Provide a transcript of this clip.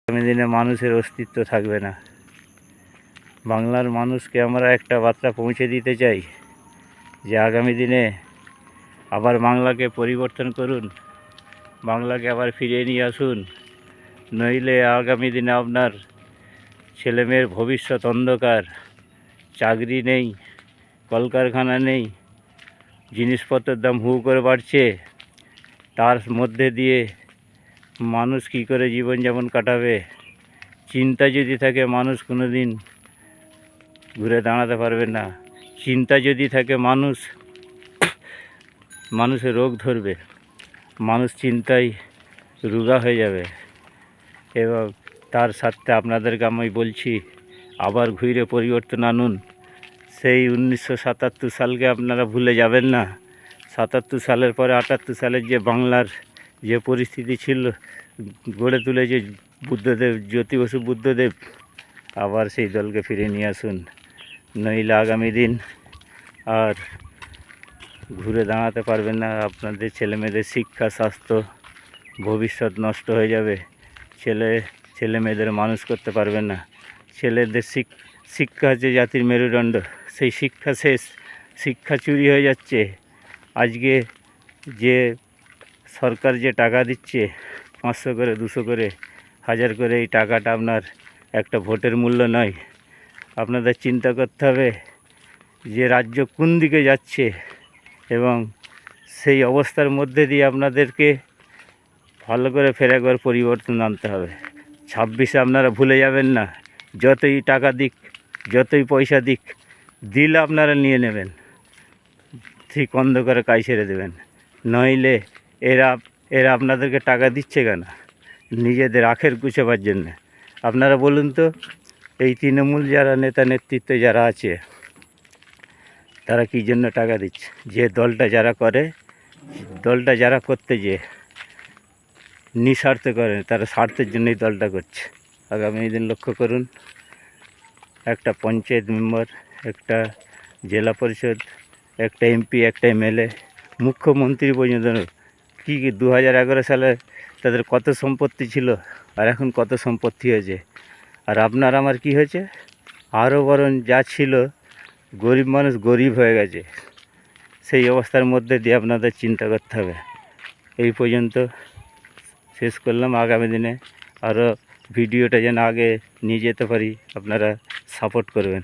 আগামী দিনে মানুষের অস্তিত্ব থাকবে না। বাংলার মানুষকে আমরা একটা বার্তা পৌঁছে দিতে চাই যে আগামী দিনে আবার বাংলাকে পরিবর্তন করুন, বাংলাকে আবার ফিরিয়ে নিয়ে আসুন, নইলে আগামী দিনে আপনার ছেলেমেয়ের ভবিষ্যৎ অন্ধকার। চাকরি নেই, কলকারখানা নেই, জিনিসপত্রের দাম হু করে বাড়ছে, তার মধ্যে দিয়ে মানুষ কী করে জীবনযাপন কাটাবে? চিন্তা যদি থাকে মানুষ কোনো দিন ঘুরে দাঁড়াতে পারবে না। চিন্তা যদি থাকে মানুষের রোগ ধরবে, মানুষ চিন্তায় রোগা হয়ে যাবে। এবং তার সাথে আপনাদেরকে আমি বলছি, আবার ঘুরে পরিবর্তন আনুন। সেই 1977 সালকে আপনারা ভুলে যাবেন না। 77 সালের পরে 78 সালের যে বাংলার যে পরিস্থিতি ছিল, গড়ে তুলেছে বুদ্ধদেব, জ্যোতি বসু বুদ্ধদেব, আবার সেই দলকে ফিরে নিয়ে আসুন, নইলে আগামী দিন আর ঘুরে দাঁড়াতে পারবেন না। আপনাদের ছেলেমেয়েদের শিক্ষা, স্বাস্থ্য, ভবিষ্যৎ নষ্ট হয়ে যাবে। ছেলে মেয়েদের মানুষ করতে পারবেন না। ছেলেদের শিক্ষা হচ্ছে জাতির মেরুদণ্ড, সেই শিক্ষা শেষ, শিক্ষা চুরি হয়ে যাচ্ছে। আজকে যে সরকার যে টাকা দিচ্ছে 500 করে, 200 করে, 1000 করে, এই টাকাটা আপনার একটা ভোটের মূল্য নয়। আপনাদের চিন্তা করতে হবে যে রাজ্য কোন দিকে যাচ্ছে, এবং সেই অবস্থার মধ্যে দিয়ে আপনাদেরকে ভালো করে ফের একবার পরিবর্তন আনতে হবে। 26-এ আপনারা ভুলে যাবেন না। যতই টাকা দিক, যতই পয়সা দিক, দিলে আপনারা নিয়ে নেবেন, ঠিক অন্ধকারে কাজ ছেড়ে দেবেন। নইলে এরা আপনাদেরকে টাকা দিচ্ছে কেন? নিজেদের আখের গুছাবার জন্যে। আপনারা বলুন তো, এই তৃণমূল যারা নেতা নেতৃত্বে যারা আছে, তারা কী জন্য টাকা দিচ্ছে? যে দলটা যারা করতে যে নিঃস্বার্থে করে, তারা স্বার্থের জন্যই দলটা করছে। আগামী দিন লক্ষ্য করুন, একটা পঞ্চায়েত মেম্বার, একটা জেলা পরিষদ, একটা এমপি, একটা এমএলএ, মুখ্যমন্ত্রী পর্যন্ত কি 2011 সালে তাদের কত সম্পত্তি ছিল, আর এখন কত সম্পত্তি হয়েছে। আর আপনার আমার কি হয়েছে? আরও বরং যা ছিল, গরিব মানুষ গরিব হয়ে গেছে। সেই অবস্থার মধ্যে দিয়ে আপনাদের চিন্তা করতে হবে। এই পর্যন্ত শেষ করলাম। আগামী দিনে আরও ভিডিওটা যেন আগে নিয়ে যেতে পারি, আপনারা সাপোর্ট করবেন।